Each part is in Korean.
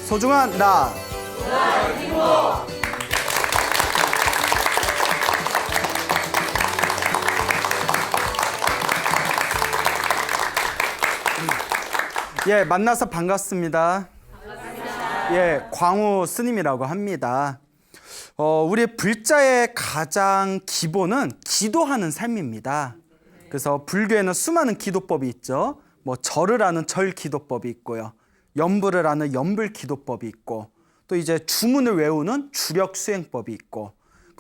소중한 나. 예, 만나서 반갑습니다. 예, 광우 스님이라고 합니다. 우리 불자의 가장 기본은 기도하는 삶입니다. 그래서 불교에는 수많은 기도법이 있죠. 뭐 절을 하는 절 기도법이 있고요. 염불을 하는 염불 기도법이 있고, 또 이제 주문을 외우는 주력 수행법이 있고,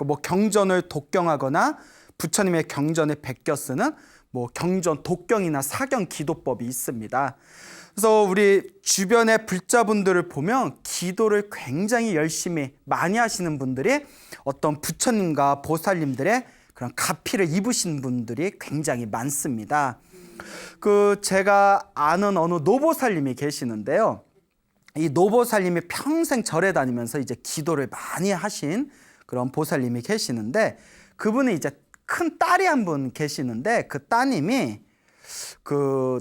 뭐 경전을 독경하거나 부처님의 경전에 베껴 쓰는 뭐 경전 독경이나 사경 기도법이 있습니다. 그래서 우리 주변의 불자분들을 보면 기도를 굉장히 열심히 많이 하시는 분들이 어떤 부처님과 보살님들의 그런 가피를 입으신 분들이 굉장히 많습니다. 제가 아는 어느 노보살님이 계시는데요. 이 노보살님이 평생 절에 다니면서 이제 기도를 많이 하신 그런 보살님이 계시는데, 그분이 이제 큰 딸이 한 분 계시는데, 그 따님이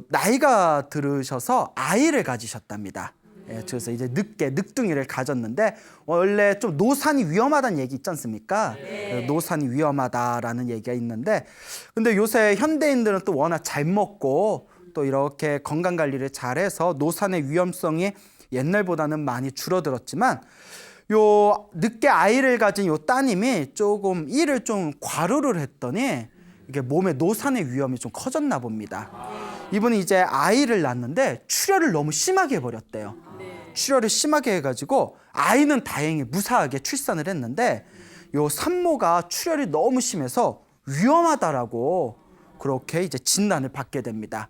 나이가 들으셔서 아이를 가지셨답니다. 예, 그래서 이제 늦게 늑둥이를 가졌는데, 원래 좀 노산이 위험하다는 얘기 있지 않습니까? 네. 노산이 위험하다라는 얘기가 있는데, 근데 요새 현대인들은 또 워낙 잘 먹고 또 이렇게 건강 관리를 잘해서 노산의 위험성이 옛날보다는 많이 줄어들었지만, 요 늦게 아이를 가진 요 따님이 조금 일을 좀 과로를 했더니 이게 몸에 노산의 위험이 좀 커졌나 봅니다. 이분이 이제 아이를 낳았는데 출혈을 너무 심하게 해버렸대요. 출혈을 심하게 해가지고 아이는 다행히 무사하게 출산을 했는데, 요 산모가 출혈이 너무 심해서 위험하다라고 그렇게 이제 진단을 받게 됩니다.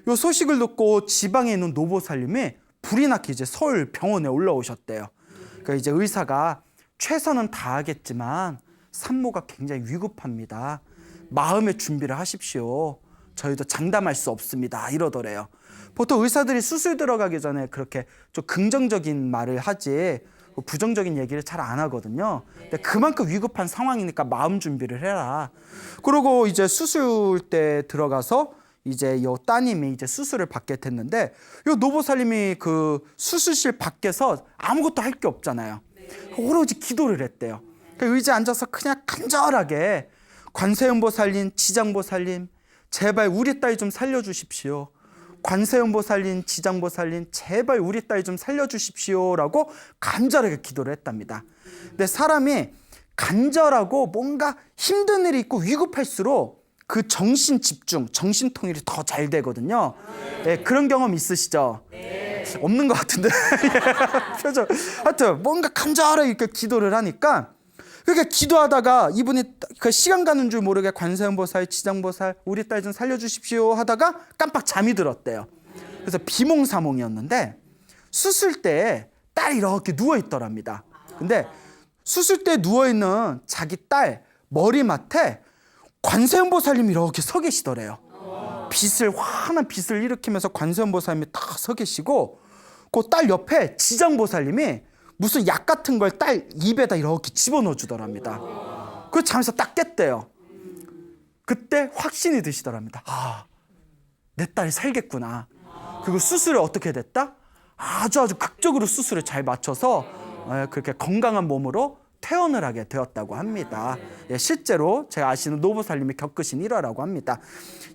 요 소식을 듣고 지방에 있는 노보살님이 불이 나게 이제 서울 병원에 올라오셨대요. 그러니까 이제 의사가 최선은 다하겠지만 산모가 굉장히 위급합니다. 마음의 준비를 하십시오. 저희도 장담할 수 없습니다. 이러더래요. 보통 의사들이 수술 들어가기 전에 그렇게 좀 긍정적인 말을 하지 부정적인 얘기를 잘 안 하거든요. 근데 그만큼 위급한 상황이니까 마음 준비를 해라. 그리고 이제 수술대 들어가서 이제 요 따님이 이제 수술을 받게 됐는데, 요 노보살님이 그 수술실 밖에서 아무것도 할 게 없잖아요. 오로지 기도를 했대요. 의자에 앉아서 그냥 간절하게 관세음보살님, 지장보살님, 제발 우리 딸 좀 살려주십시오. 관세음보살님, 지장보살님, 제발 우리 딸 좀 살려주십시오라고 간절하게 기도를 했답니다. 근데 사람이 간절하고 뭔가 힘든 일이 있고 위급할수록 그 정신 집중, 정신 통일이 더 잘 되거든요. 네, 그런 경험 있으시죠? 네. 없는 것 같은데. 표정. 하여튼 뭔가 간절하게 이렇게 기도를 하니까, 그러니까 기도하다가 이분이 그 시간 가는 줄 모르게 관세음보살, 지장보살, 우리 딸 좀 살려주십시오 하다가 깜빡 잠이 들었대요. 그래서 비몽사몽이었는데 수술대에 딸이 이렇게 누워있더랍니다. 근데 수술대에 누워있는 자기 딸 머리맡에 관세음보살님이 이렇게 서 계시더래요. 환한 빛을 일으키면서 관세음보살님이 딱 서 계시고, 그 딸 옆에 지장보살님이 무슨 약 같은 걸 딸 입에다 이렇게 집어넣어 주더랍니다. 그 잠에서 딱 깼대요. 그때 확신이 드시더랍니다. 아, 내 딸이 살겠구나. 그리고 수술을 어떻게 됐다? 아주 극적으로 수술을 잘 맞춰서 그렇게 건강한 몸으로 퇴원을 하게 되었다고 합니다. 예, 실제로 제가 아시는 노보살님이 겪으신 일화라고 합니다.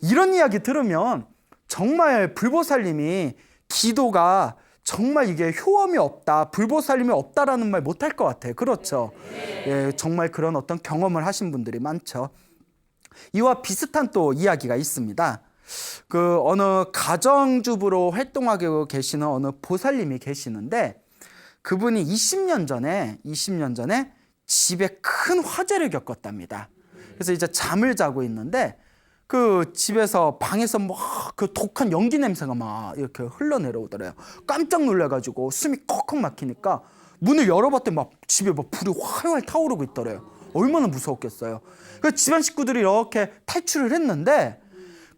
이런 이야기 들으면 정말 불보살님이 기도가 정말 이게 효험이 없다, 불보살님이 없다라는 말 못할 것 같아요. 그렇죠? 예, 정말 그런 어떤 경험을 하신 분들이 많죠. 이와 비슷한 또 이야기가 있습니다. 어느 가정주부로 활동하고 계시는 어느 보살님이 계시는데, 그분이 20년 전에 집에 큰 화재를 겪었답니다. 그래서 이제 잠을 자고 있는데 그 집에서 방에서 막 그 독한 연기 냄새가 막 이렇게 흘러내려오더래요. 깜짝 놀라가지고 숨이 컥컥 막히니까 문을 열어봤더니 막 집에 막 불이 활활 타오르고 있더래요. 얼마나 무서웠겠어요. 그래서 집안 식구들이 이렇게 탈출을 했는데,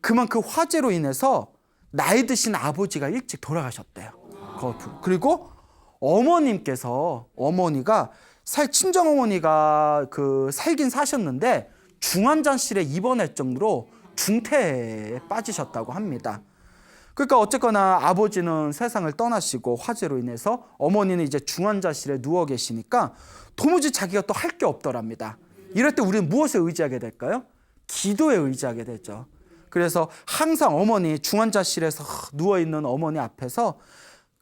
그만 그 화재로 인해서 나이 드신 아버지가 일찍 돌아가셨대요. 그리고 어머니가 친정어머니가 살긴 사셨는데 중환자실에 입원할 정도로 중태에 빠지셨다고 합니다. 그러니까 어쨌거나 아버지는 세상을 떠나시고 화재로 인해서 어머니는 이제 중환자실에 누워 계시니까 도무지 자기가 또 할 게 없더랍니다. 이럴 때 우리는 무엇에 의지하게 될까요? 기도에 의지하게 되죠. 그래서 항상 어머니 중환자실에서 누워있는 어머니 앞에서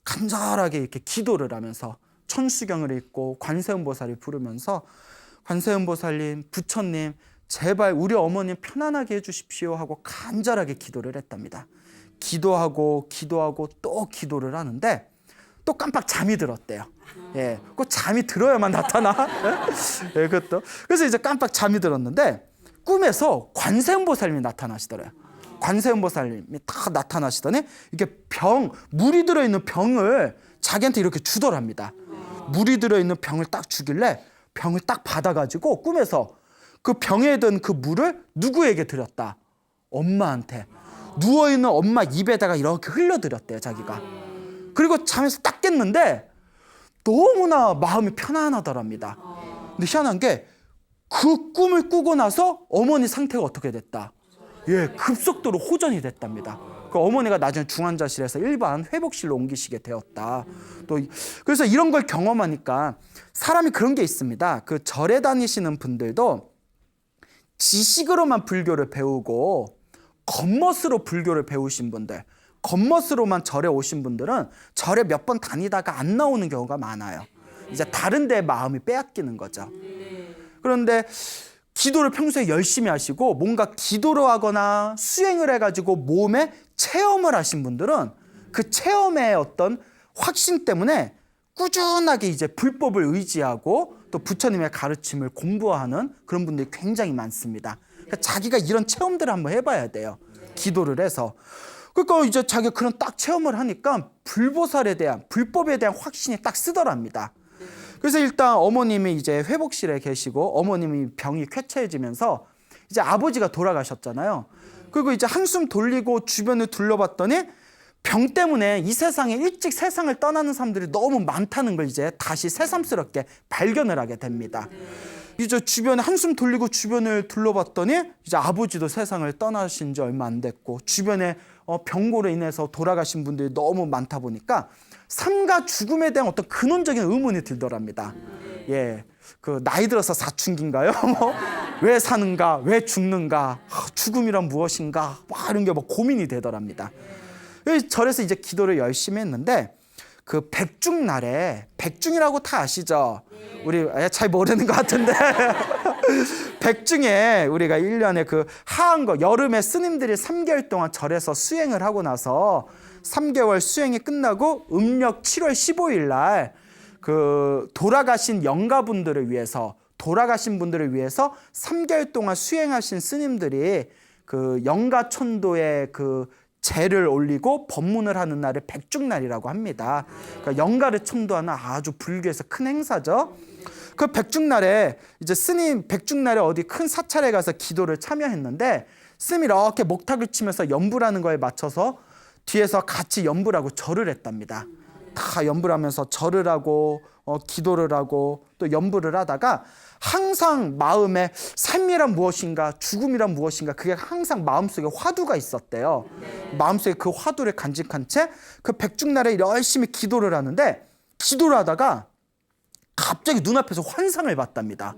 간절하게 이렇게 기도를 하면서 천수경을 읽고 관세음보살을 부르면서 관세음보살님, 부처님 제발 우리 어머님 편안하게 해주십시오 하고 간절하게 기도를 했답니다. 기도하고 또 기도를 하는데 또 깜빡 잠이 들었대요. 예, 꼭 잠이 들어야만 나타나. 예, 그것도. 그래서 이제 깜빡 잠이 들었는데 꿈에서 관세음보살님이 나타나시더래요. 관세음보살님이 딱 나타나시더니 이렇게 물이 들어있는 병을 자기한테 이렇게 주더랍니다. 물이 들어있는 병을 딱 주길래 병을 딱 받아가지고 꿈에서 그 병에 든 그 물을 누구에게 드렸다? 엄마한테. 누워있는 엄마 입에다가 이렇게 흘려드렸대요, 자기가. 그리고 잠에서 딱 깼는데 너무나 마음이 편안하더랍니다. 근데 희한한 게 그 꿈을 꾸고 나서 어머니 상태가 어떻게 됐다? 예, 급속도로 호전이 됐답니다. 그 어머니가 나중에 중환자실에서 일반 회복실로 옮기시게 되었다. 또 그래서 이런 걸 경험하니까 사람이 그런 게 있습니다. 그 절에 다니시는 분들도 지식으로만 불교를 배우고 겉멋으로 불교를 배우신 분들, 겉멋으로만 절에 오신 분들은 절에 몇 번 다니다가 안 나오는 경우가 많아요. 이제 다른 데 마음이 빼앗기는 거죠. 그런데 기도를 평소에 열심히 하시고 뭔가 기도를 하거나 수행을 해가지고 몸에 체험을 하신 분들은 그 체험의 어떤 확신 때문에 꾸준하게 이제 불법을 의지하고 또 부처님의 가르침을 공부하는 그런 분들이 굉장히 많습니다. 그러니까 자기가 이런 체험들을 한번 해봐야 돼요. 기도를 해서. 그러니까 이제 자기가 그런 딱 체험을 하니까 불보살에 대한, 불법에 대한 확신이 딱 쓰더랍니다. 그래서 일단 어머님이 이제 회복실에 계시고 어머님이 병이 쾌차해지면서 이제 아버지가 돌아가셨잖아요. 그리고 이제 한숨 돌리고 주변을 둘러봤더니 병 때문에 이 세상에 일찍 세상을 떠나는 사람들이 너무 많다는 걸 이제 다시 새삼스럽게 발견을 하게 됩니다. 이제 주변에 한숨 돌리고 주변을 둘러봤더니 이제 아버지도 세상을 떠나신 지 얼마 안 됐고 주변에 병고로 인해서 돌아가신 분들이 너무 많다 보니까 삶과 죽음에 대한 어떤 근원적인 의문이 들더랍니다. 예, 그 나이 들어서 사춘기인가요? 왜 사는가? 왜 죽는가? 죽음이란 무엇인가? 이런 게 고민이 되더랍니다. 절에서 이제 기도를 열심히 했는데 그 백중날에, 백중이라고 다 아시죠? 우리 잘 모르는 것 같은데 백중에 우리가 1년에 그 하한거 여름에 스님들이 3개월 동안 절에서 수행을 하고 나서 3개월 수행이 끝나고 음력 7월 15일 날 그 돌아가신 영가분들을 위해서, 돌아가신 분들을 위해서 3개월 동안 수행하신 스님들이 그 영가천도에 그 제를 올리고 법문을 하는 날을 백중날이라고 합니다. 그러니까 영가를 천도하는 아주 불교에서 큰 행사죠. 그 백중날에 이제 스님 백중날에 어디 큰 사찰에 가서 기도를 참여했는데 스님이 이렇게 목탁을 치면서 연불하는 거에 맞춰서 뒤에서 같이 연불하고 절을 했답니다. 다 연불하면서 절을 하고 기도를 하고 또 연불을 하다가 항상 마음에 삶이란 무엇인가 죽음이란 무엇인가 그게 항상 마음속에 화두가 있었대요. 마음속에 그 화두를 간직한 채 그 백중날에 열심히 기도를 하는데 기도를 하다가 갑자기 눈앞에서 환상을 봤답니다.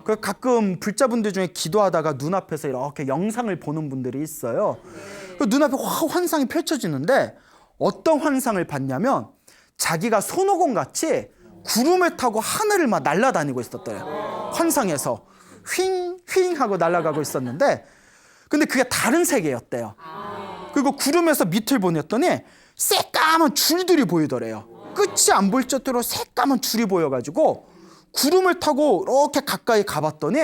그 가끔 불자분들 중에 기도하다가 눈앞에서 이렇게 영상을 보는 분들이 있어요. 그 눈앞에 환상이 펼쳐지는데 어떤 환상을 봤냐면 자기가 손오공 같이 구름을 타고 하늘을 막 날아다니고 있었대요. 환상에서 휙 하고 날아가고 있었는데 근데 그게 다른 세계였대요. 그리고 구름에서 밑을 보냈더니 새까만 줄들이 보이더래요. 끝이 안 보일 정도로 새까만 줄이 보여가지고 구름을 타고 이렇게 가까이 가봤더니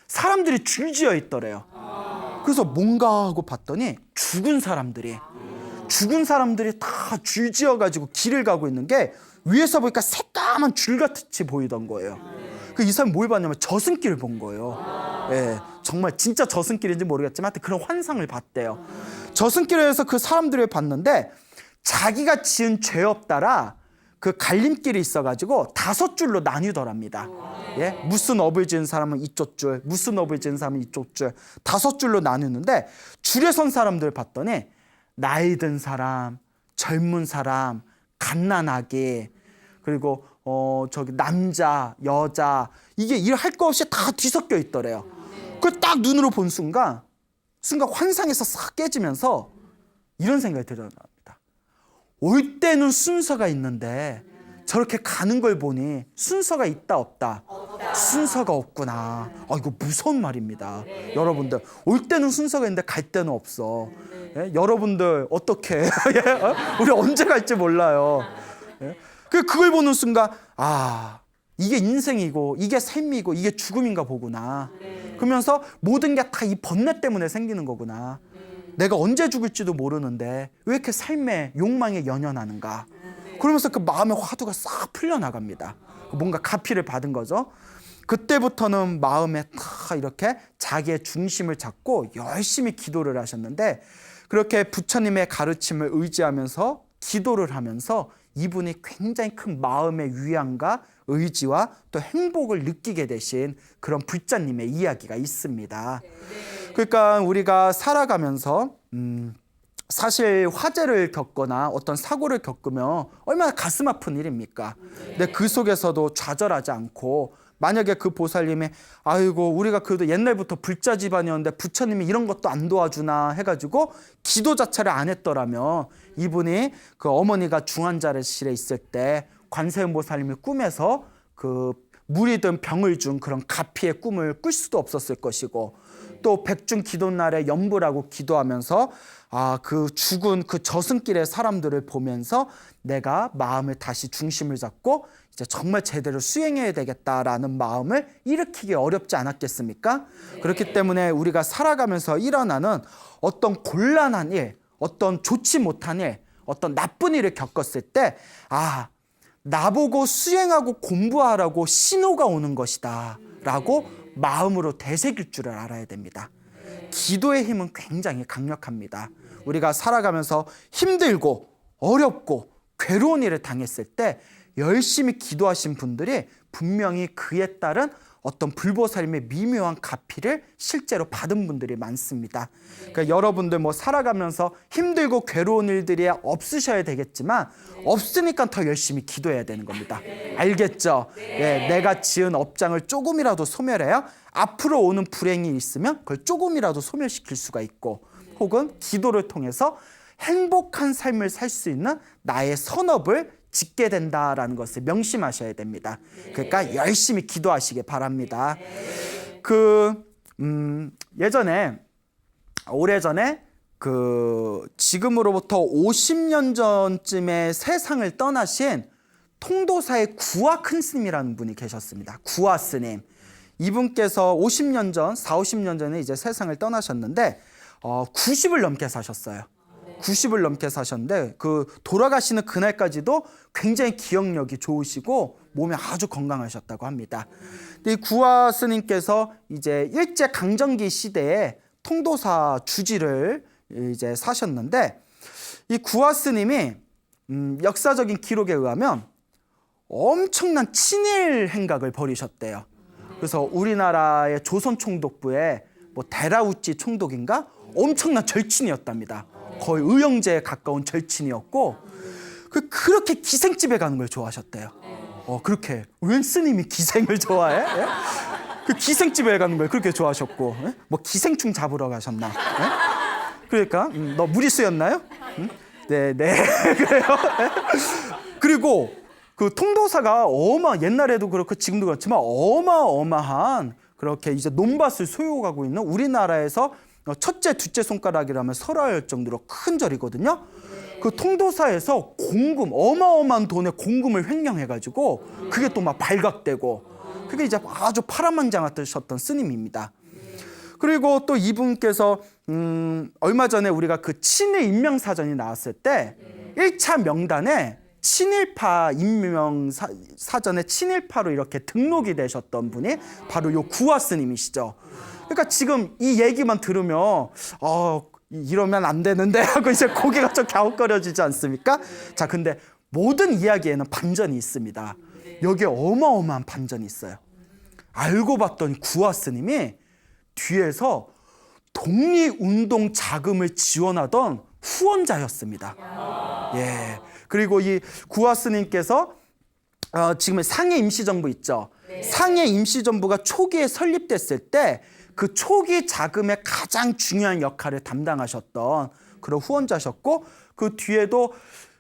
사람들이 줄지어 있더래요. 그래서 뭔가 하고 봤더니 죽은 사람들이 다 줄지어가지고 길을 가고 있는 게 위에서 보니까 새까만 줄같이 보이던 거예요. 이 사람이 뭘 봤냐면 저승길을 본 거예요. 예, 정말 진짜 저승길인지 모르겠지만 하여튼 그런 환상을 봤대요. 저승길에서 그 사람들을 봤는데 자기가 지은 죄 없다라 그 갈림길이 있어가지고 5줄로 나뉘더랍니다. 예? 무슨 업을 지은 사람은 이쪽 줄, 무슨 업을 지은 사람은 이쪽 줄, 5줄로 나누는데 줄에 선 사람들 봤더니 나이 든 사람, 젊은 사람, 갓난아기, 그리고 저기 남자, 여자, 이게 일할 거 없이 다 뒤섞여 있더래요. 그걸 딱 눈으로 본 순간 환상에서 싹 깨지면서 이런 생각이 들어납니다. 올 때는 순서가 있는데 저렇게 가는 걸 보니 순서가 있다 없다? 순서가 없구나. 이거 무서운 말입니다. 여러분들, 올 때는 순서가 있는데 갈 때는 없어. 예? 여러분들 어떻게 우리 언제 갈지 몰라요. 예? 그걸 보는 순간 이게 인생이고 이게 삶이고 이게 죽음인가 보구나. 그러면서 모든 게 다 이 번뇌 때문에 생기는 거구나. 내가 언제 죽을지도 모르는데 왜 이렇게 삶의 욕망에 연연하는가. 그러면서 그 마음의 화두가 싹 풀려나갑니다. 뭔가 가피를 받은 거죠. 그때부터는 마음에 다 이렇게 자기의 중심을 잡고 열심히 기도를 하셨는데, 그렇게 부처님의 가르침을 의지하면서 기도를 하면서 이분이 굉장히 큰 마음의 위안과 의지와 또 행복을 느끼게 되신 그런 불자님의 이야기가 있습니다. 그러니까 우리가 살아가면서 사실 화재를 겪거나 어떤 사고를 겪으면 얼마나 가슴 아픈 일입니까? 근데 그 속에서도 좌절하지 않고, 만약에 그 보살님이 아이고 우리가 그래도 옛날부터 불자 집안이었는데 부처님이 이런 것도 안 도와주나 해가지고 기도 자체를 안 했더라면, 이분이 그 어머니가 중환자실에 있을 때 관세음 보살님이 꿈에서 그 물이 든 병을 준 그런 가피의 꿈을 꿀 수도 없었을 것이고, 또 백중 기도날에 염불하고 기도하면서 그 죽은 그 저승길의 사람들을 보면서 내가 마음을 다시 중심을 잡고 이제 정말 제대로 수행해야 되겠다라는 마음을 일으키기 어렵지 않았겠습니까? 그렇기 때문에 우리가 살아가면서 일어나는 어떤 곤란한 일, 어떤 좋지 못한 일, 어떤 나쁜 일을 겪었을 때 나보고 수행하고 공부하라고 신호가 오는 것이다 라고 마음으로 되새길 줄을 알아야 됩니다. 기도의 힘은 굉장히 강력합니다. 우리가 살아가면서 힘들고 어렵고 괴로운 일을 당했을 때 열심히 기도하신 분들이 분명히 그에 따른 어떤 불보살님의 미묘한 가피를 실제로 받은 분들이 많습니다. 그러니까 여러분들 살아가면서 힘들고 괴로운 일들이 없으셔야 되겠지만 없으니까 더 열심히 기도해야 되는 겁니다. 알겠죠? 예, 내가 지은 업장을 조금이라도 소멸해야 앞으로 오는 불행이 있으면 그걸 조금이라도 소멸시킬 수가 있고, 혹은 기도를 통해서 행복한 삶을 살 수 있는 나의 선업을 짓게 된다라는 것을 명심하셔야 됩니다. 그러니까 열심히 기도하시기 바랍니다. 오래전에 지금으로부터 50년 전쯤에 세상을 떠나신 통도사의 구화 큰 스님이라는 분이 계셨습니다. 구화 스님. 이분께서 50년 전, 50년 전에 이제 세상을 떠나셨는데 90을 넘게 사셨어요. 90을 넘게 사셨는데 그 돌아가시는 그날까지도 굉장히 기억력이 좋으시고 몸이 아주 건강하셨다고 합니다. 근데 이 구화 스님께서 이제 일제 강점기 시대에 통도사 주지를 이제 사셨는데, 이 구화 스님이 역사적인 기록에 의하면 엄청난 친일 행각을 벌이셨대요. 그래서 우리나라의 조선 총독부에 데라우찌 총독인가 엄청난 절친이었답니다. 거의 의형제에 가까운 절친이었고, 그렇게 기생집에 가는 걸 좋아하셨대요. 그렇게 웬 스님이 기생을 좋아해? 예? 그 기생집에 가는 걸 그렇게 좋아하셨고, 예? 기생충 잡으러 가셨나? 예? 그러니까 너 무리수였나요? 네. 그래요. 그리고 그 통도사가 옛날에도 그렇고 지금도 그렇지만 어마어마한 그렇게 이제 논밭을 소유하고 있는 우리나라에서 첫째, 둘째 손가락이라면 설화할 정도로 큰 절이거든요. 그 통도사에서 어마어마한 돈의 공금을 횡령해가지고 그게 또 막 발각되고, 그게 이제 아주 파란만장하셨던 스님입니다. 그리고 또 이분께서 얼마 전에 우리가 그 친일 임명사전이 나왔을 때 1차 명단에 친일파 임명사전에 친일파로 이렇게 등록이 되셨던 분이 바로 요 구화 스님이시죠. 그러니까 지금 이 얘기만 들으면 이러면 안 되는데 하고 이제 고개가 좀 갸웃거려지지 않습니까? 자, 근데 모든 이야기에는 반전이 있습니다. 여기에 어마어마한 반전이 있어요. 알고 봤더니 구화 스님이 뒤에서 독립운동 자금을 지원하던 후원자였습니다. 예. 그리고 이 구하 스님께서 지금 상해 임시정부 있죠. 상해 임시정부가 초기에 설립됐을 때 그 초기 자금의 가장 중요한 역할을 담당하셨던 그런 후원자셨고, 그 뒤에도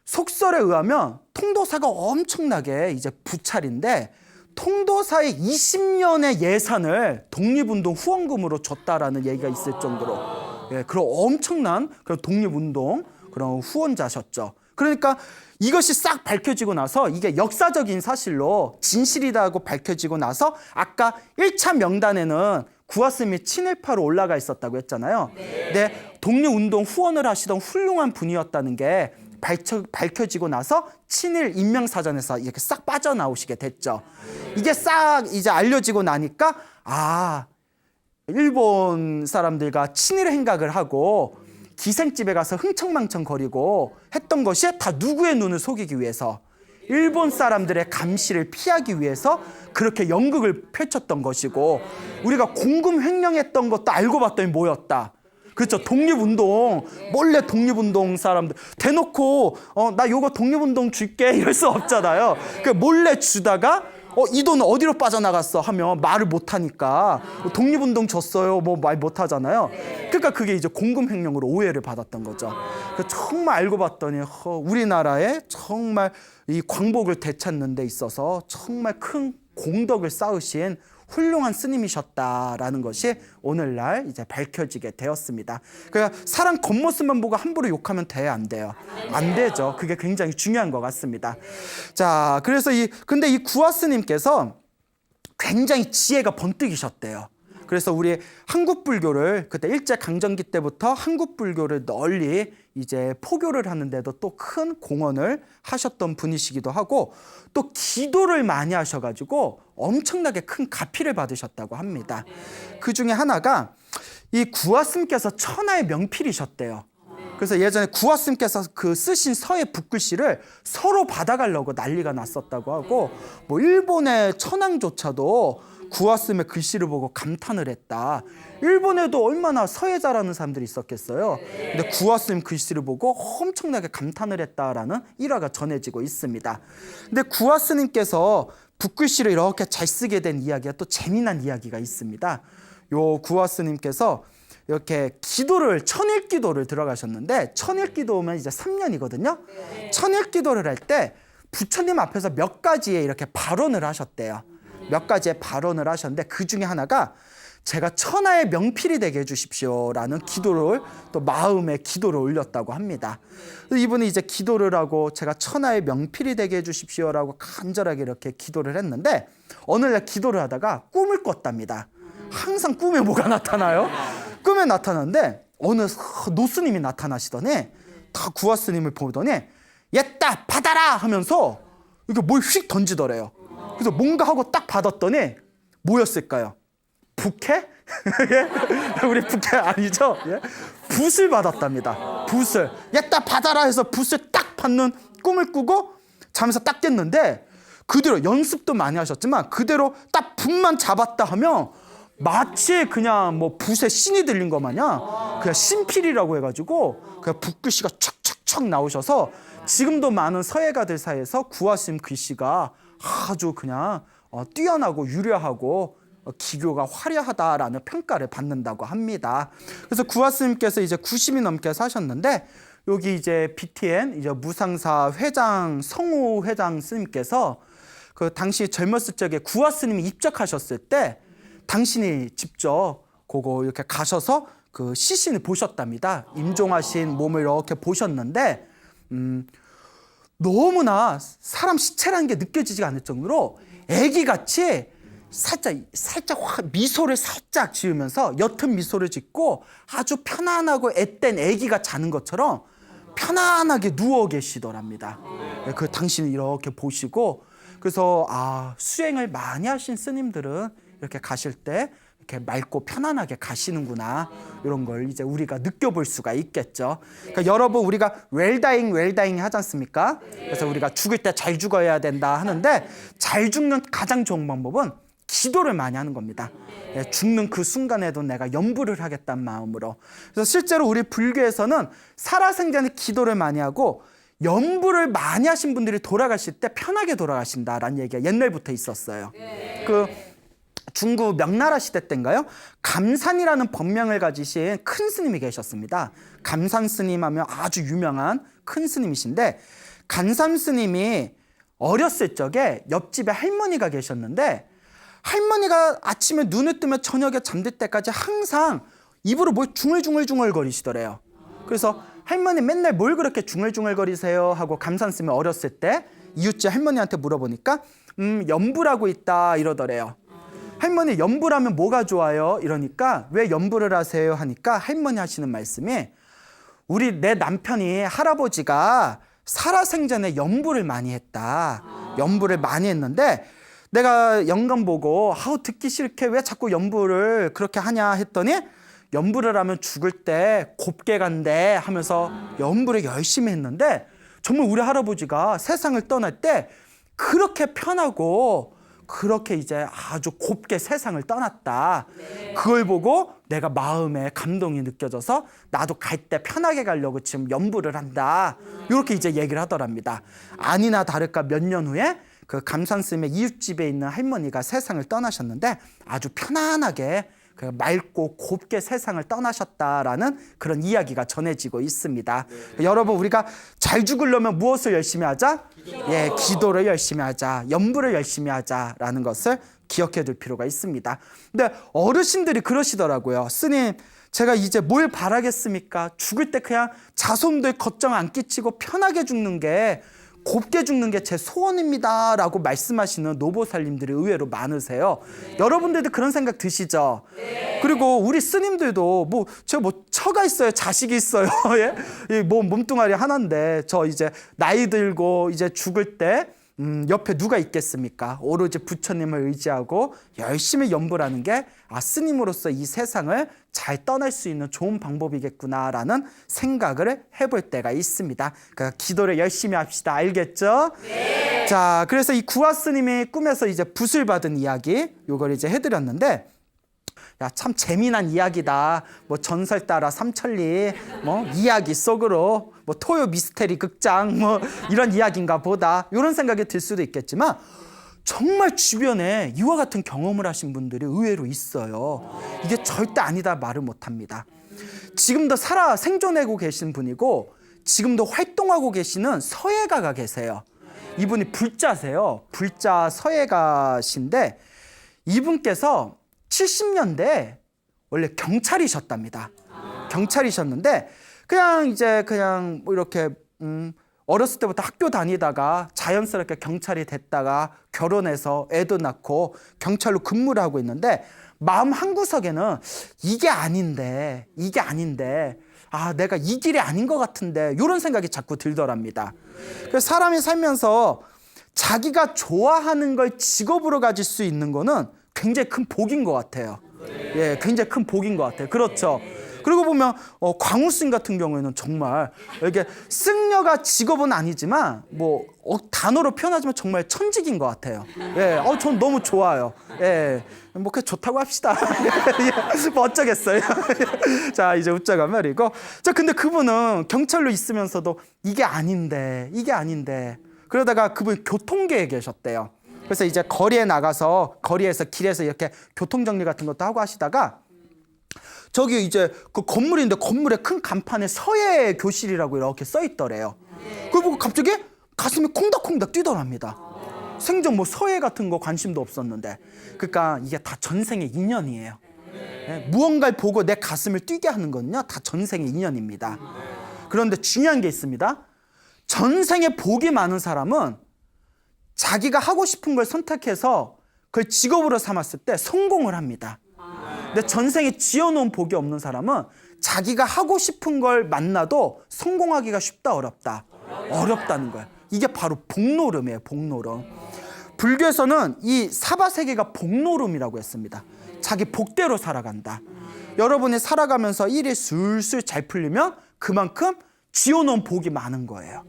속설에 의하면 통도사가 엄청나게 이제 부찰인데 통도사의 20년의 예산을 독립운동 후원금으로 줬다라는 얘기가 있을 정도로, 예, 그런 엄청난 그런 독립운동 그런 후원자셨죠. 그러니까 이것이 싹 밝혀지고 나서 이게 역사적인 사실로 진실이라고 밝혀지고 나서 아까 1차 명단에는 구하스님이 친일파로 올라가 있었다고 했잖아요. 근데 독립운동 후원을 하시던 훌륭한 분이었다는 게 밝혀지고 나서 친일 인명사전에서 이렇게 싹 빠져나오시게 됐죠. 이게 싹 이제 알려지고 나니까 일본 사람들과 친일 행각을 하고 기생집에 가서 흥청망청 거리고 했던 것이 다 누구의 눈을 속이기 위해서, 일본 사람들의 감시를 피하기 위해서 그렇게 연극을 펼쳤던 것이고, 우리가 공금 횡령했던 것도 알고 봤더니 뭐였다? 그렇죠. 독립운동. 몰래 독립운동 사람들 대놓고 나 요거 독립운동 줄게 이럴 수 없잖아요. 그 몰래 주다가 이 돈 어디로 빠져나갔어 하면 말을 못하니까 독립운동 줬어요 뭐 말 못하잖아요. 그러니까 그게 이제 공금횡령으로 오해를 받았던 거죠. 정말 알고 봤더니 우리나라에 정말 이 광복을 되찾는 데 있어서 정말 큰 공덕을 쌓으신 훌륭한 스님이셨다라는 것이 오늘날 이제 밝혀지게 되었습니다. 그러니까 사람 겉모습만 보고 함부로 욕하면 돼요, 안 돼요? 안 되죠. 그게 굉장히 중요한 것 같습니다. 자, 그래서 근데 이 구하 스님께서 굉장히 지혜가 번뜩이셨대요. 그래서 우리 한국 불교를 그때 일제 강점기 때부터 한국 불교를 널리 이제 포교를 하는데도 또 큰 공헌을 하셨던 분이시기도 하고, 또 기도를 많이 하셔가지고 엄청나게 큰 가피를 받으셨다고 합니다. 그 중에 하나가 이 구하 스님께서 천하의 명필이셨대요. 그래서 예전에 구하 스님께서 그 쓰신 서예 붓글씨를 서로 받아가려고 난리가 났었다고 하고, 뭐 일본의 천황조차도 구하 스님의 글씨를 보고 감탄을 했다. 일본에도 얼마나 서예 잘하는 사람들이 있었겠어요. 근데 구하 스님 글씨를 보고 엄청나게 감탄을 했다라는 일화가 전해지고 있습니다. 근데 구하 스님께서 붓글씨를 이렇게 잘 쓰게 된 이야기가 또 재미난 이야기가 있습니다. 요 구하 스님께서 이렇게 기도를 천일기도를 들어가셨는데, 천일기도면 이제 3년이거든요. 천일기도를 할 때 부처님 앞에서 몇 가지의 이렇게 발언을 하셨대요. 몇 가지의 발언을 하셨는데 그 중에 하나가 제가 천하의 명필이 되게 해주십시오라는 기도를, 또 마음의 기도를 올렸다고 합니다. 이분이 이제 기도를 하고 제가 천하의 명필이 되게 해주십시오라고 간절하게 이렇게 기도를 했는데, 어느 날 기도를 하다가 꿈을 꿨답니다. 항상 꿈에 뭐가 나타나요? 꿈에 나타나는데 어느 노스님이 나타나시더니 다 구하 스님을 보더니 얘따 받아라 하면서 이렇게 뭘 휙 던지더래요. 그래서 뭔가 하고 딱 받았더니 뭐였을까요? 부케? 우리 부케 아니죠? 예? 붓을 받았답니다. 붓을. 얘따 받아라 해서 붓을 딱 받는 꿈을 꾸고 잠에서 딱 깼는데, 그대로 연습도 많이 하셨지만 그대로 딱 붓만 잡았다 하면 마치 그냥 뭐 붓에 신이 들린 것 마냥 그냥 신필이라고 해가지고 그냥 붓글씨가 촥촥촥 나오셔서 지금도 많은 서예가들 사이에서 구하 스님 글씨가 아주 그냥 뛰어나고 유려하고 기교가 화려하다라는 평가를 받는다고 합니다. 그래서 구하 스님께서 이제 90이 넘게 사셨는데, 여기 이제 BTN 이제 무상사 회장 성우 회장 스님께서 그 당시 젊었을 적에 구하 스님이 입적하셨을 때 당신이 직접 그거 이렇게 가셔서 그 시신을 보셨답니다. 임종하신 몸을 이렇게 보셨는데 너무나 사람 시체라는 게 느껴지지가 않을 정도로 애기같이 살짝 미소를 살짝 지으면서 옅은 미소를 짓고 아주 편안하고 앳된 애기가 자는 것처럼 편안하게 누워 계시더랍니다. 그 당신을 이렇게 보시고, 그래서 수행을 많이 하신 스님들은 이렇게 가실 때 이렇게 맑고 편안하게 가시는구나, 이런 걸 이제 우리가 느껴볼 수가 있겠죠. 그러니까 여러분, 우리가 웰다잉 하지 않습니까? 그래서 우리가 죽을 때 잘 죽어야 된다 하는데, 잘 죽는 가장 좋은 방법은 기도를 많이 하는 겁니다. 죽는 그 순간에도 내가 염불을 하겠다는 마음으로. 그래서 실제로 우리 불교에서는 살아생전에 기도를 많이 하고 염불을 많이 하신 분들이 돌아가실 때 편하게 돌아가신다라는 얘기가 옛날부터 있었어요. 그 중국 명나라 시대 때인가요? 감산이라는 법명을 가지신 큰 스님이 계셨습니다. 감산 스님 하면 아주 유명한 큰 스님이신데, 감산 스님이 어렸을 적에 옆집에 할머니가 계셨는데, 할머니가 아침에 눈을 뜨면 저녁에 잠들 때까지 항상 입으로 뭘 중얼중얼 거리시더래요. 그래서 할머니 맨날 뭘 그렇게 중얼중얼거리세요 하고 감산 스님이 어렸을 때 이웃집 할머니한테 물어보니까 염불하고 있다 이러더래요. 할머니, 염불하면 뭐가 좋아요? 이러니까 왜 염불을 하세요? 하니까 할머니 하시는 말씀이, 내 남편이 할아버지가 살아생전에 염불을 많이 했다. 염불을 많이 했는데 내가 영감 보고 듣기 싫게 왜 자꾸 염불을 그렇게 하냐 했더니, 염불을 하면 죽을 때 곱게 간대 하면서 염불을 열심히 했는데 정말 우리 할아버지가 세상을 떠날 때 그렇게 편하고 그렇게 이제 아주 곱게 세상을 떠났다. 그걸 보고 내가 마음에 감동이 느껴져서 나도 갈 때 편하게 가려고 지금 염불을 한다. 이렇게 이제 얘기를 하더랍니다. 아니나 다를까 몇 년 후에 그 감산스님의 이웃집에 있는 할머니가 세상을 떠나셨는데 아주 편안하게 맑고 곱게 세상을 떠나셨다라는 그런 이야기가 전해지고 있습니다. 여러분, 우리가 잘 죽으려면 무엇을 열심히 하자? 기도를 열심히 하자, 염불을 열심히 하자라는 것을 기억해 둘 필요가 있습니다. 근데 어르신들이 그러시더라고요. 스님, 제가 이제 뭘 바라겠습니까? 죽을 때 그냥 자손들 걱정 안 끼치고 편하게 죽는 게, 곱게 죽는 게 제 소원입니다 라고 말씀하시는 노보살님들이 의외로 많으세요. 여러분들도 그런 생각 드시죠? 그리고 우리 스님들도 제가 처가 있어요, 자식이 있어요. 몸뚱아리 하나인데 저 이제 나이 들고 이제 죽을 때 옆에 누가 있겠습니까? 오로지 부처님을 의지하고 열심히 염불하는 게 스님으로서 이 세상을 잘 떠날 수 있는 좋은 방법이겠구나라는 생각을 해볼 때가 있습니다. 그러니까 기도를 열심히 합시다. 알겠죠? 네. 자, 그래서 이 구화 스님이 꿈에서 이제 붓을 받은 이야기, 요걸 이제 해드렸는데, 참 재미난 이야기다. 전설 따라 삼천리 이야기 속으로 토요 미스테리 극장 이런 이야기인가 보다, 이런 생각이 들 수도 있겠지만 정말 주변에 이와 같은 경험을 하신 분들이 의외로 있어요. 이게 절대 아니다 말을 못합니다. 지금도 생존하고 계신 분이고 지금도 활동하고 계시는 서예가가 계세요. 이분이 불자세요. 불자 서예가신데 이분께서 70년대에 원래 경찰이셨답니다. 경찰이셨는데 그냥 이렇게 어렸을 때부터 학교 다니다가 자연스럽게 경찰이 됐다가 결혼해서 애도 낳고 경찰로 근무를 하고 있는데, 마음 한구석에는 이게 아닌데 내가 이 길이 아닌 것 같은데, 이런 생각이 자꾸 들더랍니다. 그래서 사람이 살면서 자기가 좋아하는 걸 직업으로 가질 수 있는 거는 굉장히 큰 복인 것 같아요. 굉장히 큰 복인 것 같아요. 그렇죠. 그리고 보면 광우 스님 같은 경우에는 정말 이렇게 승려가 직업은 아니지만 단어로 표현하자면 정말 천직인 것 같아요. 전 너무 좋아요. 그냥 좋다고 합시다. 어쩌겠어요. 자, 이제 웃자가 말이고. 자, 근데 그분은 경찰로 있으면서도 이게 아닌데 그러다가 그분이 교통계에 계셨대요. 그래서 이제 거리에서 길에서 이렇게 교통정리 같은 것도 하고 하시다가, 저기 이제 그 건물인데 건물에 큰 간판에 서예 교실이라고 이렇게 써 있더래요. 그걸 보고 갑자기 가슴이 콩닥콩닥 뛰더랍니다. 생전 서예 같은 거 관심도 없었는데. 그러니까 이게 다 전생의 인연이에요. 무언가를 보고 내 가슴을 뛰게 하는 건요, 다 전생의 인연입니다. 그런데 중요한 게 있습니다. 전생에 복이 많은 사람은 자기가 하고 싶은 걸 선택해서 그걸 직업으로 삼았을 때 성공을 합니다. 근데 전생에 지어놓은 복이 없는 사람은 자기가 하고 싶은 걸 만나도 성공하기가 쉽다, 어렵다? 어렵다는 거예요. 이게 바로 복노름이에요. 복노름. 불교에서는 이 사바세계가 복노름이라고 했습니다. 자기 복대로 살아간다. 여러분이 살아가면서 일이 술술 잘 풀리면 그만큼 지어놓은 복이 많은 거예요.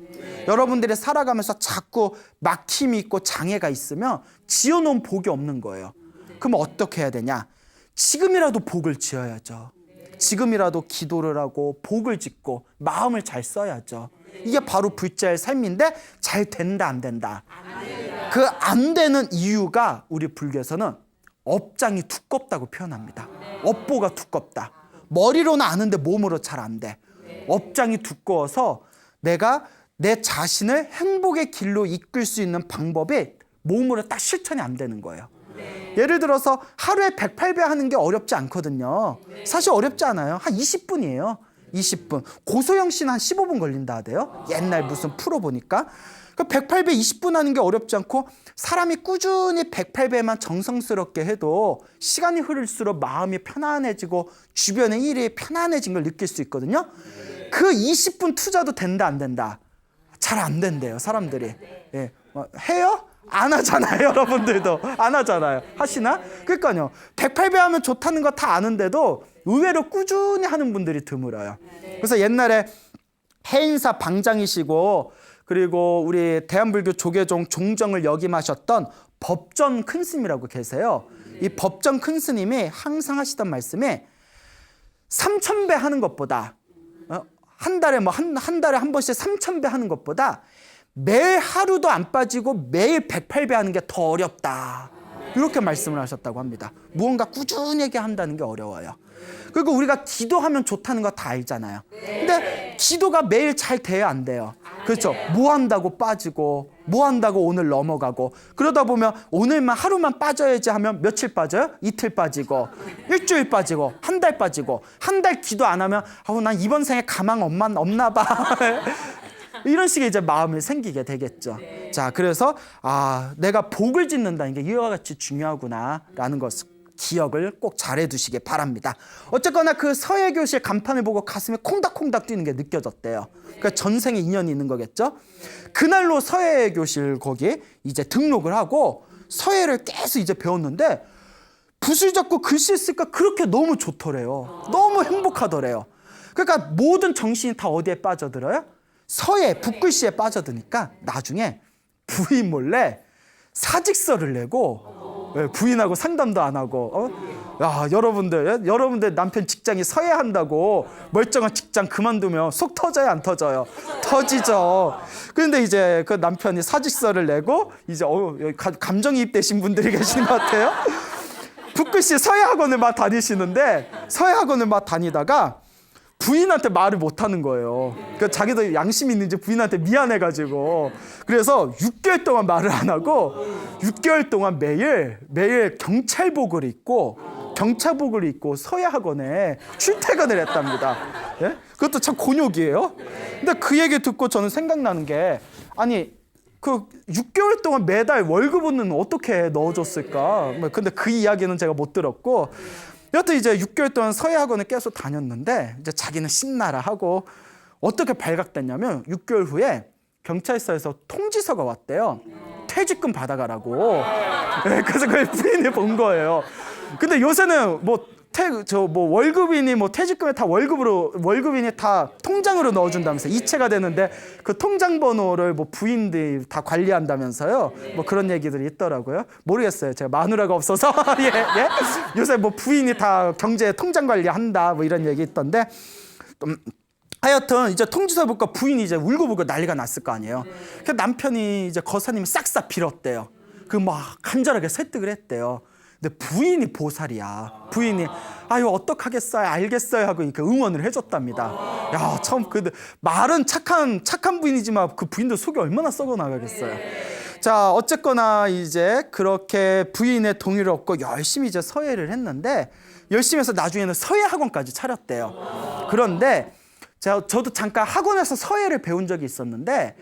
여러분들이 살아가면서 자꾸 막힘이 있고 장애가 있으면 지어놓은 복이 없는 거예요. 그럼 어떻게 해야 되냐? 지금이라도 복을 지어야죠. 지금이라도 기도를 하고 복을 짓고 마음을 잘 써야죠. 이게 바로 불자의 삶인데 잘 된다 안 된다? 그 안 되는 이유가 우리 불교에서는 업장이 두껍다고 표현합니다. 업보가 두껍다. 머리로는 아는데 몸으로 잘 안 돼. 업장이 두꺼워서 내가 내 자신을 행복의 길로 이끌 수 있는 방법이 몸으로 딱 실천이 안 되는 거예요. 예를 들어서 하루에 108배 하는 게 어렵지 않거든요. 사실 어렵지 않아요. 한 20분이에요. 20분. 고소영 씨는 한 15분 걸린다 하대요. 옛날 무슨 프로 보니까. 그 108배 20분 하는 게 어렵지 않고 사람이 꾸준히 108배만 정성스럽게 해도 시간이 흐를수록 마음이 편안해지고 주변의 일이 편안해진 걸 느낄 수 있거든요. 그 20분 투자도 된다 안 된다? 잘 안 된대요, 사람들이. 예. 해요? 안 하잖아요, 여러분들도. 안 하잖아요. 하시나? 그러니까요. 108배 하면 좋다는 거 다 아는데도 의외로 꾸준히 하는 분들이 드물어요. 그래서 옛날에 해인사 방장이시고 그리고 우리 대한불교 조계종 종정을 역임하셨던 법전 큰 스님이라고 계세요. 이 법전 큰 스님이 항상 하시던 말씀이 3000배 하는 것보다 한 달에 한 달에 한 번씩 3000배 하는 것보다 매일 하루도 안 빠지고 매일 108배 하는 게 더 어렵다. 이렇게 말씀을 하셨다고 합니다. 무언가 꾸준하게 한다는 게 어려워요. 그리고 우리가 기도하면 좋다는 거 다 알잖아요. 근데 기도가 매일 잘 돼야 안 돼요. 그렇죠. 뭐 한다고 빠지고 뭐 한다고 오늘 넘어가고 그러다 보면 오늘만 하루만 빠져야지 하면 며칠 빠져요? 이틀 빠지고 일주일 빠지고 한 달 빠지고 한 달 기도 안 하면 난 이번 생에 가망 없나 봐. 이런 식의 이제 마음이 생기게 되겠죠. 자, 그래서 내가 복을 짓는다는 게 이와 같이 중요하구나라는 것을 기억을 꼭 잘해두시기 바랍니다. 어쨌거나 그 서예교실 간판을 보고 가슴에 콩닥콩닥 뛰는 게 느껴졌대요. 그러니까 전생에 인연이 있는 거겠죠. 그날로 서예교실 거기 이제 등록을 하고 서예를 계속 이제 배웠는데 붓을 잡고 글씨 쓰니까 그렇게 너무 좋더래요. 너무 행복하더래요. 그러니까 모든 정신이 다 어디에 빠져들어요? 서예, 붓글씨에 빠져드니까 나중에 부인 몰래 사직서를 내고 부인하고 상담도 안 하고 여러분들 남편 직장이 서예한다고 멀쩡한 직장 그만두면 속 터져요 안 터져요? 터지죠. 그런데 이제 그 남편이 사직서를 내고 이제 감정이입되신 분들이 계시는 것 같아요. 붓글씨 서예학원을 막 다니시는데 서예학원을 막 다니다가 부인한테 말을 못하는 거예요. 그러니까 자기도 양심이 있는지 부인한테 미안해가지고 그래서 6개월 동안 말을 안 하고 6개월 동안 매일 경찰복을 입고 서예학원에 출퇴근을 했답니다. 예? 그것도 참 곤욕이에요. 근데 그 얘기 듣고 저는 생각나는 게 그 6개월 동안 매달 월급은 어떻게 넣어줬을까? 근데 그 이야기는 제가 못 들었고 여튼 이제 6개월 동안 서예학원을 계속 다녔는데 이제 자기는 신나라 하고 어떻게 발각됐냐면 6개월 후에 경찰서에서 통지서가 왔대요. 퇴직금 받아가라고. 네, 그래서 그걸 부인이 본 거예요. 근데 요새는 월급인이 퇴직금에 다 월급인이 다 통장으로 넣어준다면서 이체가 되는데 그 통장 번호를 부인들이 다 관리한다면서요. 그런 얘기들이 있더라고요. 모르겠어요. 제가 마누라가 없어서. 예. 요새 부인이 다 경제 통장 관리한다 이런 얘기 있던데. 하여튼 이제 통지서 보니까 부인이 이제 울고불고 난리가 났을 거 아니에요. 그래서 남편이 이제 거사님이 싹싹 빌었대요. 간절하게 설득을 했대요. 근데 부인이 보살이야. 부인이 어떡하겠어요, 알겠어요 하고 응원을 해줬답니다. 야, 참 말은 착한 부인이지만 그 부인도 속이 얼마나 썩어 나가겠어요. 자, 어쨌거나 이제 그렇게 부인의 동의를 얻고 열심히 이제 서예를 했는데 열심히 해서 나중에는 서예 학원까지 차렸대요. 그런데 저도 잠깐 학원에서 서예를 배운 적이 있었는데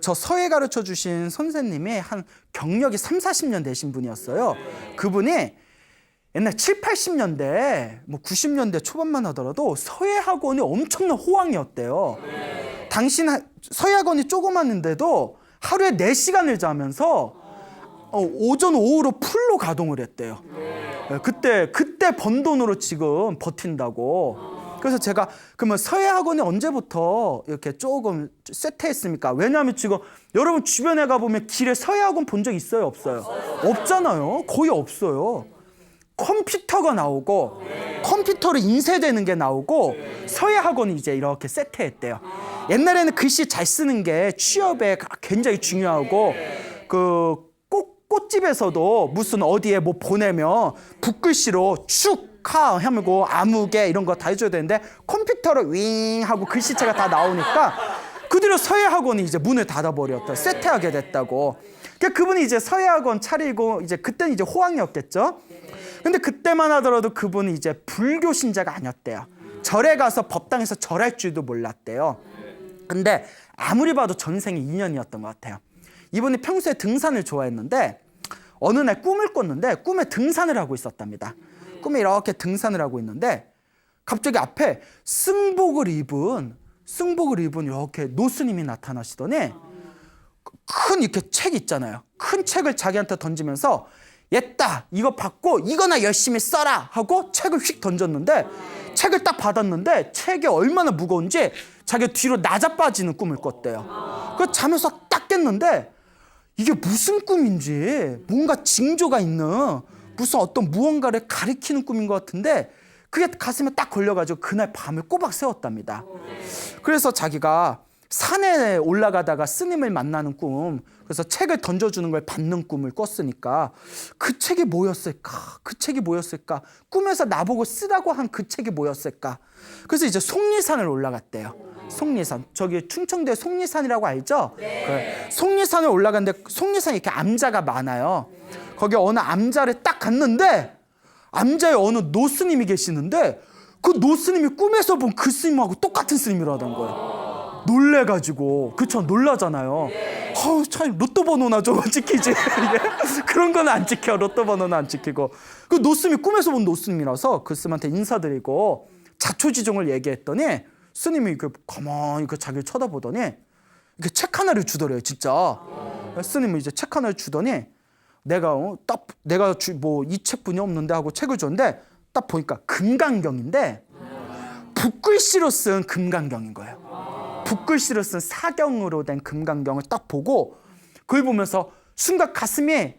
저 서예 가르쳐 주신 선생님이 한 경력이 30-40년 되신 분이었어요. 그분이 옛날 70-80년대 90년대 초반만 하더라도 서예 학원이 엄청난 호황이었대요. 당신 서예 학원이 조그맣는데도 하루에 4시간을 자면서 오전 오후로 풀로 가동을 했대요. 그때 번 돈으로 지금 버틴다고. 그래서 제가 그러면 서예학원이 언제부터 이렇게 조금 쇠퇴했습니까? 왜냐하면 지금 여러분 주변에 가보면 길에 서예학원 본 적 있어요? 없어요? 없잖아요. 거의 없어요. 컴퓨터가 나오고 컴퓨터로 인쇄되는 게 나오고 서예학원이 이제 이렇게 세트했대요. 옛날에는 글씨 잘 쓰는 게 취업에 굉장히 중요하고 그 꽃집에서도 무슨 어디에 뭐 보내면 붓글씨로 축하하고 아무개 이런 거 다 해줘야 되는데 컴퓨터로 윙 하고 글씨체가 다 나오니까 그 뒤로 서예학원이 이제 문을 닫아버렸다. 세트하게 됐다고. 그러니까 그분이 이제 서예학원 차리고 이제 그때는 이제 호황이었겠죠. 근데 그때만 하더라도 그분이 이제 불교 신자가 아니었대요. 절에 가서 법당에서 절할 줄도 몰랐대요. 근데 아무리 봐도 전생의 인연이었던 것 같아요. 이분이 평소에 등산을 좋아했는데 어느 날 꿈을 꿨는데 꿈에 등산을 하고 있었답니다. 꿈에 이렇게 등산을 하고 있는데 갑자기 앞에 승복을 입은 이렇게 노스님이 나타나시더니 큰 이렇게 책 있잖아요. 큰 책을 자기한테 던지면서 얘따 이거 받고 이거나 열심히 써라 하고 책을 휙 던졌는데 책을 딱 받았는데 책이 얼마나 무거운지 자기가 뒤로 낮아빠지는 꿈을 꿨대요. 그래서 자면서 딱 깼는데 이게 무슨 꿈인지 뭔가 징조가 있는 무슨 어떤 무언가를 가리키는 꿈인 것 같은데 그게 가슴에 딱 걸려가지고 그날 밤을 꼬박 새웠답니다. 그래서 자기가 산에 올라가다가 스님을 만나는 꿈, 그래서 책을 던져주는 걸 받는 꿈을 꿨으니까 그 책이 뭐였을까? 꿈에서 나보고 쓰라고 한 그 책이 뭐였을까? 그래서 이제 속리산을 올라갔대요. 속리산. 저기 충청도에 속리산이라고 알죠? 네. 속리산을 올라갔는데 속리산에 이렇게 암자가 많아요. 거기 어느 암자를 딱 갔는데 암자에 어느 노스님이 계시는데 그 노스님이 꿈에서 본 그 스님하고 똑같은 스님이라던 거예요. 놀래가지고 그쵸 놀라잖아요. 참 로또 번호나 좀 지키지. 그런 거는 안 지켜. 로또 번호는 안 지키고 그 노스님이 꿈에서 본 노스님이라서 그 스님한테 인사드리고 자초지종을 얘기했더니 스님이 가만히 자기를 쳐다보더니 이렇게 책 하나를 주더래요. 진짜 스님이 이제 책 하나를 주더니 내가 이 책뿐이 없는데 하고 책을 줬는데 딱 보니까 금강경인데 붓글씨로 쓴 금강경인 거예요. 붓글씨로 쓴 사경으로 된 금강경을 딱 보고 그걸 보면서 순간 가슴이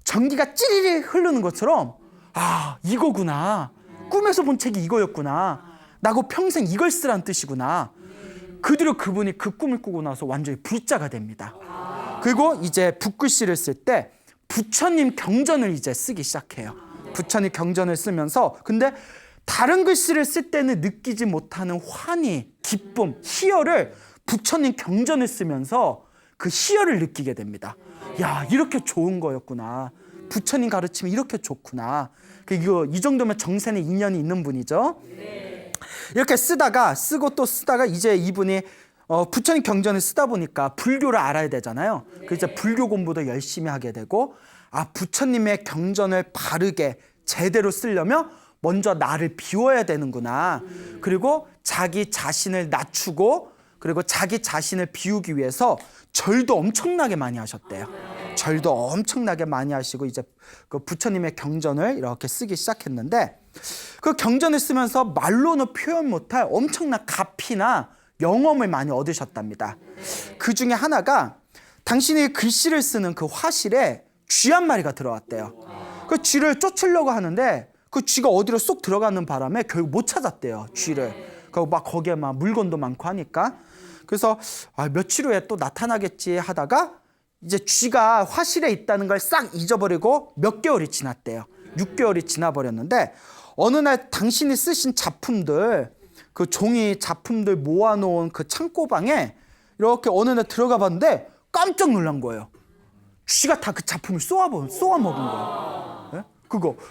전기가 찌리리 흐르는 것처럼 아 이거구나. 꿈에서 본 책이 이거였구나. 나고 평생 이걸 쓰란 뜻이구나. 그 뒤로 그분이 그 꿈을 꾸고 나서 완전히 불자가 됩니다. 그리고 이제 붓글씨를 쓸 때 부처님 경전을 이제 쓰기 시작해요. 부처님 경전을 쓰면서 근데 다른 글씨를 쓸 때는 느끼지 못하는 환희, 기쁨, 희열을 부처님 경전을 쓰면서 그 희열을 느끼게 됩니다. 야, 이렇게 좋은 거였구나. 부처님 가르침이 이렇게 좋구나. 이 정도면 정생에 인연이 있는 분이죠. 이렇게 쓰고 또 쓰다가 이제 이분이 부처님 경전을 쓰다 보니까 불교를 알아야 되잖아요. 그래서 불교 공부도 열심히 하게 되고 부처님의 경전을 바르게 제대로 쓰려면 먼저 나를 비워야 되는구나. 그리고 자기 자신을 낮추고 그리고 자기 자신을 비우기 위해서 절도 엄청나게 많이 하셨대요. 절도 엄청나게 많이 하시고 이제 그 부처님의 경전을 이렇게 쓰기 시작했는데 그 경전을 쓰면서 말로는 표현 못할 엄청난 가피나 영험을 많이 얻으셨답니다. 그 중에 하나가 당신이 글씨를 쓰는 그 화실에 쥐 한 마리가 들어왔대요. 그 쥐를 쫓으려고 하는데 그 쥐가 어디로 쏙 들어가는 바람에 결국 못 찾았대요. 쥐를. 거기에 막 물건도 많고 하니까. 그래서 며칠 후에 또 나타나겠지 하다가 이제 쥐가 화실에 있다는 걸 싹 잊어버리고 몇 개월이 지났대요. 6개월이 지나버렸는데 어느 날 당신이 쓰신 작품들 그 종이 작품들 모아놓은 그 창고방에 이렇게 어느 날 들어가 봤는데 깜짝 놀란 거예요. 쥐가 다 그 작품을 쏘아 먹은 거예요. 네?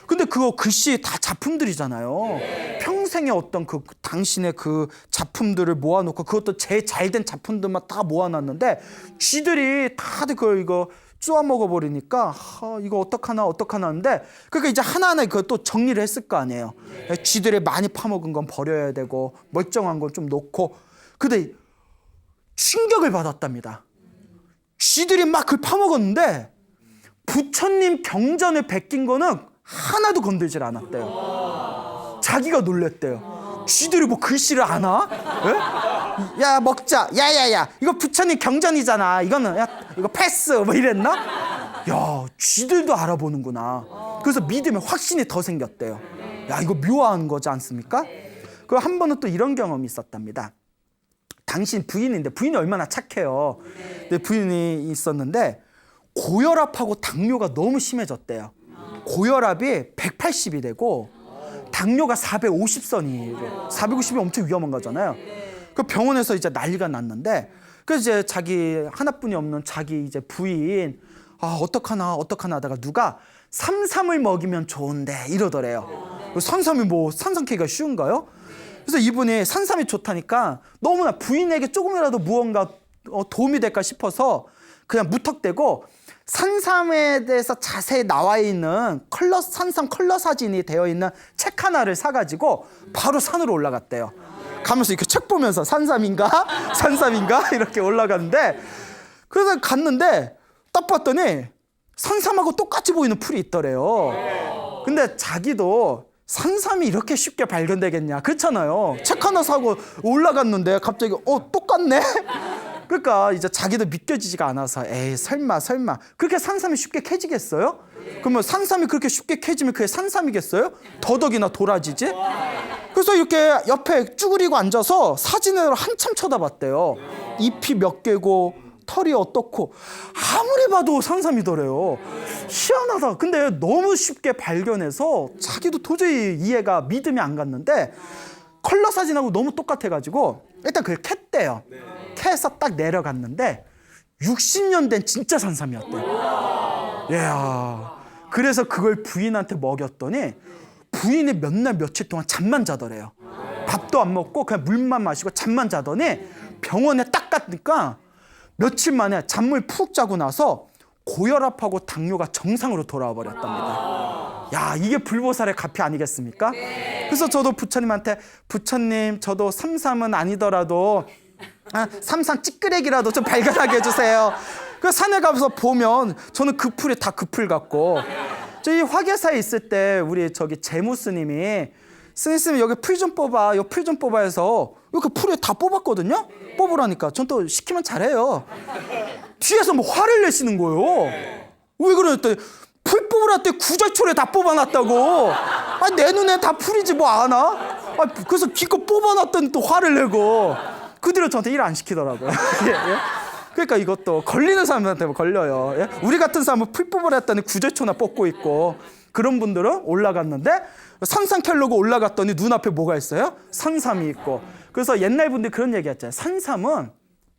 근데 그거 글씨 다 작품들이잖아요. 평생의 어떤 그 당신의 그 작품들을 모아놓고 그것도 제일 잘된 작품들만 다 모아놨는데 쥐들이 다들 이거 쏘아 먹어버리니까 이거 어떡하나 하는데 그러니까 이제 하나하나 그것도 정리를 했을 거 아니에요. 쥐들이 많이 파먹은 건 버려야 되고 멀쩡한 건 좀 놓고. 근데 충격을 받았답니다. 쥐들이 막 그걸 파먹었는데 부처님 경전을 베낀 거는 하나도 건들질 않았대요. 자기가 놀랬대요. 쥐들이 뭐 글씨를 아나? 에? 야 먹자. 야야야 이거 부처님 경전이잖아. 이거는 이거 패스 뭐 이랬나? 야 쥐들도 알아보는구나. 그래서 믿음의 확신이 더 생겼대요. 야, 이거 묘한 거지 않습니까? 그 한 번은 또 이런 경험이 있었답니다. 당신 부인인데, 부인이 얼마나 착해요. 근데 부인이 있었는데 고혈압하고 당뇨가 너무 심해졌대요. 고혈압이 180이 되고 당뇨가 450선이에요. 450이 엄청 위험한 거잖아요. 그 병원에서 이제 난리가 났는데, 그래서 이제 자기 하나뿐이 없는 자기 이제 부인, 어떡하나 하다가 누가 삼삼을 먹이면 좋은데 이러더래요. 산삼이 뭐 산삼 캐기가 쉬운가요? 그래서 이분이 산삼이 좋다니까 너무나 부인에게 조금이라도 무언가 도움이 될까 싶어서 그냥 무턱대고 산삼에 대해서 자세히 나와 있는 산삼 컬러 사진이 되어 있는 책 하나를 사가지고 바로 산으로 올라갔대요. 가면서 이렇게 책 보면서 산삼인가 이렇게 올라갔는데, 그래서 갔는데 딱 봤더니 산삼하고 똑같이 보이는 풀이 있더래요. 근데 자기도 산삼이 이렇게 쉽게 발견되겠냐, 그렇잖아요. 책 하나 사고 올라갔는데 갑자기 똑같네. 그러니까 이제 자기도 믿겨지지가 않아서 에이 설마 그렇게 산삼이 쉽게 캐지겠어요? 그러면 산삼이 그렇게 쉽게 캐지면 그게 산삼이겠어요? 더덕이나 도라지지? 그래서 이렇게 옆에 쭈그리고 앉아서 사진을 한참 쳐다봤대요. 잎이 몇 개고 털이 어떻고 아무리 봐도 산삼이더래요. 희한하다. 근데 너무 쉽게 발견해서 자기도 도저히 이해가 믿음이 안 갔는데 컬러 사진하고 너무 똑같아가지고 일단 그걸 캤대요. 캐서 딱 내려갔는데 60년 된 진짜 산삼이었대요. 이야. 그래서 그걸 부인한테 먹였더니 부인이 몇 날 며칠 동안 잠만 자더래요. 밥도 안 먹고 그냥 물만 마시고 잠만 자더니 병원에 딱 갔으니까 며칠 만에 잠을 푹 자고 나서 고혈압하고 당뇨가 정상으로 돌아와 버렸답니다. 야, 이게 불보살의 가피 아니겠습니까? 그래서 저도 부처님한테, 부처님 저도 삼삼은 아니더라도 삼삼 찌끄레기라도 좀 발견하게 해주세요. 그 산에 가서 보면 저는 그 풀이 다 그 풀 같고, 저희 화계사에 있을 때 우리 저기 재무 스님이 스님 여기 풀 좀 뽑아, 요 풀 좀 뽑아 해서 이렇게 풀에 다 뽑았거든요. 뽑으라니까 전 또 시키면 잘해요. 뒤에서 뭐 화를 내시는 거예요. 왜 그러랬더니 풀 뽑으라 때 구절초래 다 뽑아놨다고. 내 눈에 다 풀이지 뭐 아나? 그래서 기껏 뽑아놨더니 또 화를 내고 그 뒤로 저한테 일 안 시키더라고요. 예, 예? 그러니까 이것도 걸리는 사람한테 걸려요. 예? 우리 같은 사람은 풀 뽑으라 했더니 구절초나 뽑고 있고, 그런 분들은 올라갔는데 산삼 캘려고 올라갔더니 눈앞에 뭐가 있어요? 산삼이 있고. 그래서 옛날 분들이 그런 얘기 했잖아요. 산삼은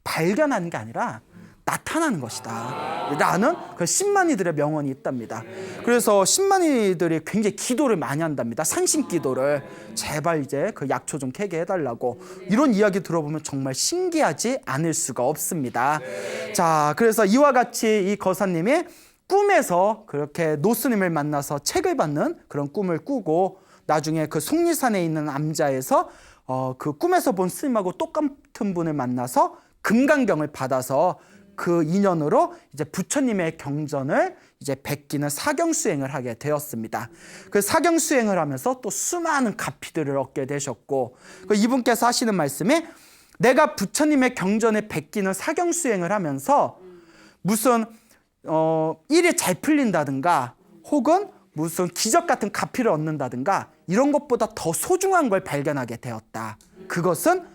발견하는 게 아니라 나타나는 것이다. 라는 그 신만이들의 명언이 있답니다. 그래서 신만이들이 굉장히 기도를 많이 한답니다. 산신 기도를. 제발 이제 그 약초 좀 캐게 해달라고. 이런 이야기 들어보면 정말 신기하지 않을 수가 없습니다. 자, 그래서 이와 같이 이 거사님이 꿈에서 그렇게 노스님을 만나서 책을 받는 그런 꿈을 꾸고, 나중에 그 속리산에 있는 암자에서 그 꿈에서 본 스님하고 똑같은 분을 만나서 금강경을 받아서 그 인연으로 이제 부처님의 경전을 이제 베끼는 사경수행을 하게 되었습니다. 그 사경수행을 하면서 또 수많은 가피들을 얻게 되셨고, 그 이분께서 하시는 말씀이, 내가 부처님의 경전을 베끼는 사경수행을 하면서 무슨 일이 잘 풀린다든가 혹은 무슨 기적 같은 가피를 얻는다든가 이런 것보다 더 소중한 걸 발견하게 되었다. 그것은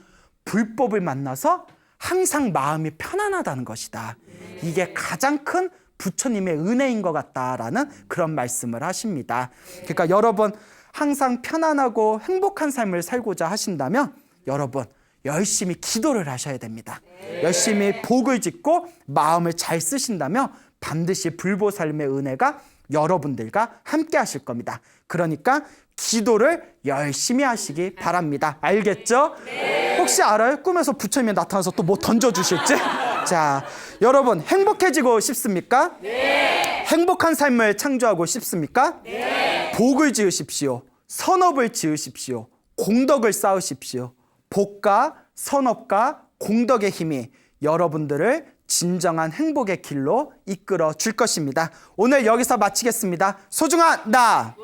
불법을 만나서 항상 마음이 편안하다는 것이다. 이게 가장 큰 부처님의 은혜인 것 같다라는 그런 말씀을 하십니다. 그러니까 여러분 항상 편안하고 행복한 삶을 살고자 하신다면 여러분 열심히 기도를 하셔야 됩니다. 열심히 복을 짓고 마음을 잘 쓰신다면 반드시 불보살님의 은혜가 여러분들과 함께 하실 겁니다. 그러니까 기도를 열심히 하시기 바랍니다. 알겠죠? 네. 혹시 알아요? 꿈에서 부처님이 나타나서 또 뭐 던져주실지? 자, 여러분 행복해지고 싶습니까? 네. 행복한 삶을 창조하고 싶습니까? 네. 복을 지으십시오. 선업을 지으십시오. 공덕을 쌓으십시오. 복과 선업과 공덕의 힘이 여러분들을 진정한 행복의 길로 이끌어 줄 것입니다. 오늘 여기서 마치겠습니다. 소중한 나